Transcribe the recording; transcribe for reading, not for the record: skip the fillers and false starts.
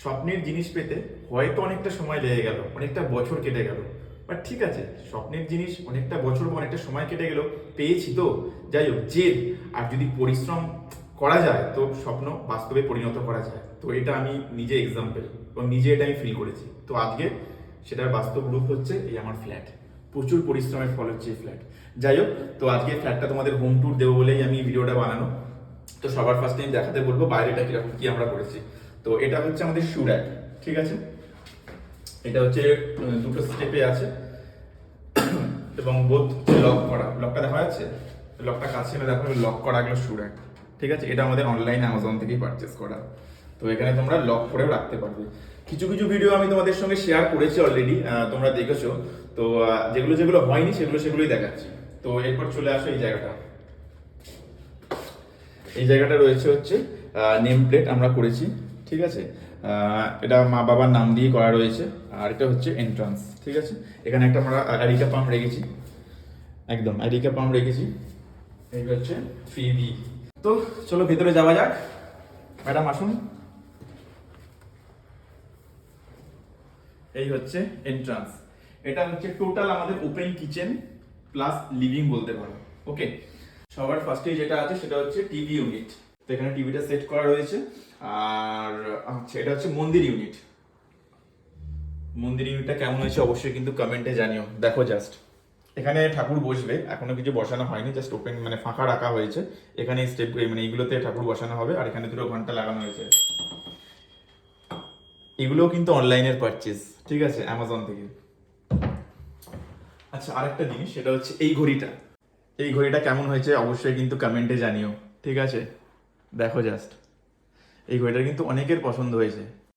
স্বপ্নের জিনিস পেতে হয়তো অনেকটা সময় লেগে গেল, অনেকটা বছর কেটে গেল, বাট ঠিক আছে, স্বপ্নের জিনিস অনেকটা বছর বা অনেকটা সময় কেটে গেল, পেয়েছি তো। যাই হোক, জেদ আর যদি পরিশ্রম করা যায় তো স্বপ্ন বাস্তবে পরিণত করা যায়। তো এটা আমি নিজে এক্সাম্পল, এবং নিজে এটা আমি ফিল করেছি। তো আজকে সেটার বাস্তব রূপ হচ্ছে এই আমার ফ্ল্যাট। প্রচুর পরিশ্রমের ফল হচ্ছে এই ফ্ল্যাট। যাই হোক, তো আজকে ফ্ল্যাটটা তোমাদের হোম ট্যুর দেবো বলেই আমি ভিডিওটা বানানো। তো সবার ফার্স্টে আমি দেখাতে বলবো বাইরেটা কিরকম কি আমরা করেছি। তো এটা হচ্ছে আমাদের শু র্যাক, ঠিক আছে। এটা হচ্ছে দুটো স্টেপে আছে এবং বোথ লক করা। লকটা দেখা যাচ্ছে, লকটা কাছে না, দেখো লক করা গেলো শু র্যাক, ঠিক আছে। এটা আমাদের অনলাইন অ্যামাজন থেকেই পারচেস করা। তো এখানে তোমরা লক করেও রাখতে পারবে। কিছু কিছু ভিডিও আমি তোমাদের সঙ্গে শেয়ার করেছি অলরেডি, তোমরা দেখেছো। তো যেগুলো যেগুলো হয়নি সেগুলোই দেখাচ্ছি। তো এরপর চলে আসো এই জায়গাটা। এই জায়গাটা রয়েছে হচ্ছে নেম প্লেট আমরা করেছি, ঠিক আছে। এটা মা বাবার নাম দিয়ে করা রয়েছে। আর এটা হচ্ছে এন্ট্রান্স, ঠিক আছে। এখানে একটা আমরা অ্যারিকা পাম্প রেখেছি, একদম অ্যারিকা পাম্প রেখেছি। এই হচ্ছে ফিবি। তো চলো ভেতরে যাওয়া যাক। ম্যাডাম আসুন। এই হচ্ছে এন্ট্রান্স। এটা হচ্ছে টোটাল আমাদের ওপেন কিচেন প্লাস লিভিং বলতে পারো। ওকে, সবার ফার্স্টে যেটা আছে সেটা হচ্ছে টিভি ইউনিট। তো এখানে টিভিটা সেট করা রয়েছে। আর আচ্ছা, এটা হচ্ছে মন্দির ইউনিট। মন্দির ইউনিটটা কেমন হয়েছে অবশ্যই কিন্তু কমেন্টে জানিও। দেখো জাস্ট, এখানে ঠাকুর বসবে, এখনো কিছু বসানো হয়নি, জাস্ট ওপেন মানে ফাঁকা রাখা হয়েছে। এখানে স্টেপ মানে এইগুলোতে ঠাকুর বসানো হবে। আর এখানে দুটো ঘন্টা লাগানো হয়েছে। এগুলোও কিন্তু অনলাইনের পারচেজ, ঠিক আছে, অ্যামাজন থেকে। আচ্ছা, আরেকটা জিনিস সেটা হচ্ছে এই ঘড়িটা। এই ঘড়িটা কেমন হয়েছে অবশ্যই কিন্তু কমেন্টে জানিও, ঠিক আছে। দেখো জাস্ট, এই ঘড়িটা কিন্তু অনেকের পছন্দ হয়েছে।